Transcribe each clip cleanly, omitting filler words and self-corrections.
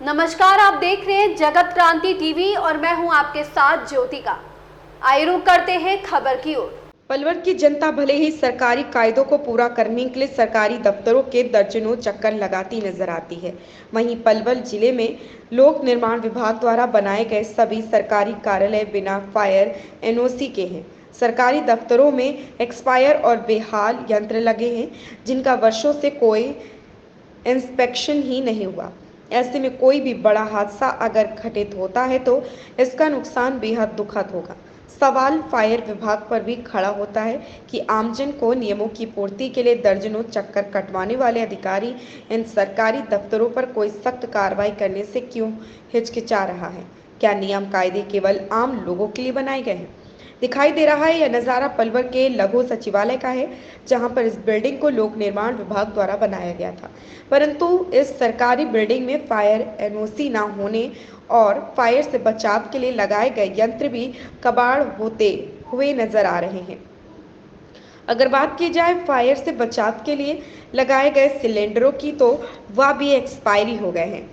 नमस्कार, आप देख रहे हैं जगत क्रांति टीवी और मैं हूं आपके साथ ज्योतिका। आइए रुक करते हैं खबर की ओर। पलवल की जनता भले ही सरकारी कायदों को पूरा करने के लिए सरकारी दफ्तरों के दर्जनों चक्कर लगाती नजर आती है। वहीं पलवल जिले में लोक निर्माण विभाग द्वारा बनाए गए सभी सरकारी कार्यालय बिना फायर एनओसी के हैं। सरकारी दफ्तरों में एक्सपायर और बेहाल यंत्र लगे हैं, जिनका वर्षों से कोई इंस्पेक्शन ही नहीं हुआ। ऐसे में कोई भी बड़ा हादसा अगर घटित होता है तो इसका नुकसान बेहद दुखद होगा। सवाल फायर विभाग पर भी खड़ा होता है कि आमजन को नियमों की पूर्ति के लिए दर्जनों चक्कर कटवाने वाले अधिकारी इन सरकारी दफ्तरों पर कोई सख्त कार्रवाई करने से क्यों हिचकिचा रहा है। क्या नियम कायदे केवल आम लोगों के लिए बनाए गए हैं? दिखाई दे रहा है यह नज़ारा पलवल के लघु सचिवालय का है, जहां पर इस बिल्डिंग को लोक निर्माण विभाग द्वारा बनाया गया था, परंतु इस सरकारी बिल्डिंग में फायर एनओसी न होने और फायर से बचाव के लिए लगाए गए यंत्र भी कबाड़ होते हुए नजर आ रहे हैं। अगर बात की जाए फायर से बचाव के लिए लगाए गए सिलेंडरों की, तो वह भी एक्सपायरी हो गए हैं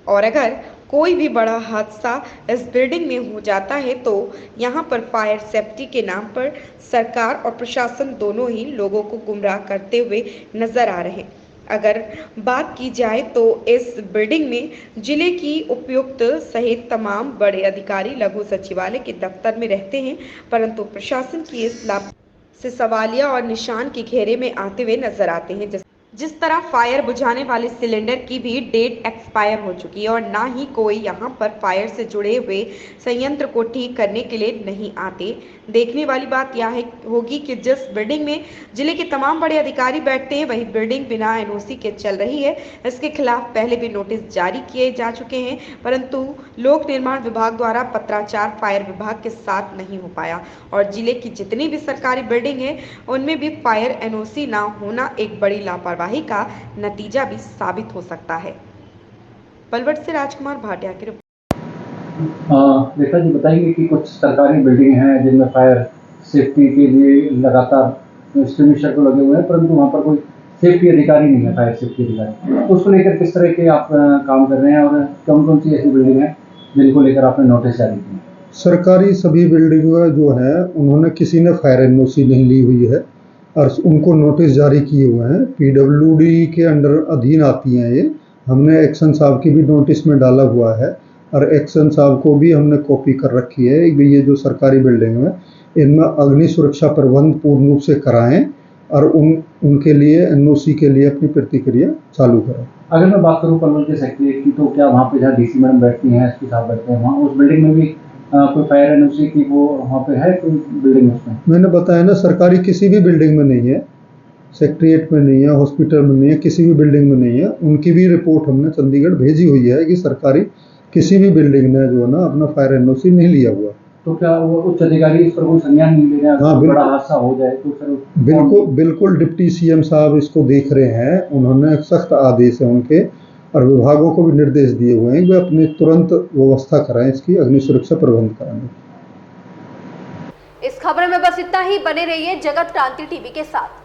और अगर कोई भी बड़ा हादसा इस बिल्डिंग में हो जाता है तो यहाँ पर फायर सेफ्टी के नाम पर सरकार और प्रशासन दोनों ही लोगों को गुमराह करते हुए नजर आ रहे हैं। अगर बात की जाए तो इस बिल्डिंग में जिले की उपायुक्त सहित तमाम बड़े अधिकारी लघु सचिवालय के दफ्तर में रहते हैं, परंतु प्रशासन की इस लापरवाही से सवालिया और निशान के घेरे में आते हुए नजर आते हैं। जिस तरह फायर बुझाने वाले सिलेंडर की भी डेट एक्सपायर हो चुकी है और ना ही कोई यहाँ पर फायर से जुड़े हुए संयंत्र को ठीक करने के लिए नहीं आते। देखने वाली बात यह होगी कि जिस बिल्डिंग में जिले के तमाम बड़े अधिकारी बैठते हैं, वही बिल्डिंग बिना एनओसी के चल रही है। इसके खिलाफ पहले भी नोटिस जारी किए जा चुके हैं, परंतु लोक निर्माण विभाग द्वारा पत्राचार फायर विभाग के साथ नहीं हो पाया और जिले की जितनी भी सरकारी बिल्डिंग है उनमें भी फायर एनओसी ना होना एक बड़ी लापरवाही का नतीजा भी साबित हो सकता है। पलवल से राजकुमार भाटिया की रिपोर्ट। रेखा जी बताएंगे कि कुछ सरकारी बिल्डिंग हैं जिनमें फायर सेफ्टी के लिए लगातार एक्सटिंग्विशर तो लगे हुए हैं, परंतु वहाँ पर कोई सेफ्टी अधिकारी नहीं है, फायर सेफ्टी अधिकारी। उसको लेकर किस तरह के आप काम कर रहे हैं और कौन कौन सी ऐसी बिल्डिंग है जिनको लेकर आपने नोटिस जारी किया? सरकारी सभी बिल्डिंग जो है उन्होंने किसी ने फायर एनओसी नहीं ली हुई है और उनको नोटिस जारी किए हुए हैं। पीडब्ल्यूडी के अंडर अधीन आती हैं ये। हमने एक्शन साहब की भी नोटिस में डाला हुआ है और एक्शन साहब को भी हमने कॉपी कर रखी है कि ये जो सरकारी बिल्डिंग है इनमें अग्नि सुरक्षा प्रबंध पूर्ण रूप से कराएं और उनके लिए एनओसी के लिए अपनी प्रतिक्रिया चालू करें। अगर मैं बात करूँ पलवल के सेक्रेटरी की, तो क्या वहाँ पे जहाँ डीसी मैडम बैठती हैं, एसपी साहब बैठते हैं, वहाँ उस बिल्डिंग में भी कोई फायर एनओसी की वो वहाँ पे है कोई बिल्डिंग उसमें? मैंने बताया ना, सरकारी किसी भी बिल्डिंग में नहीं है, सेक्रेटरीट में नहीं है, हॉस्पिटल में नहीं है, किसी भी बिल्डिंग में नहीं है। उनकी भी रिपोर्ट हमने चंडीगढ़ भेजी हुई है कि सरकारी किसी भी बिल्डिंग ने जो है ना अपना फायर एनओसी नहीं लिया हुआ। तो क्या वो उच्च अधिकारी इस पर कोई संज्ञान नहीं ले रहे हैं? हाँ, बड़ा हादसा हो जाए तो फिर बिल्कुल डिप्टी सीएम साहब इसको देख रहे हैं। उन्होंने सख्त आदेश है उनके और विभागों को भी निर्देश दिए हुए हैं कि वे अपने तुरंत व्यवस्था कराएं, इसकी अग्नि सुरक्षा प्रबंध कराएं। इस खबर में बस इतना ही। बने रहिए जगत क्रांति टीवी के साथ।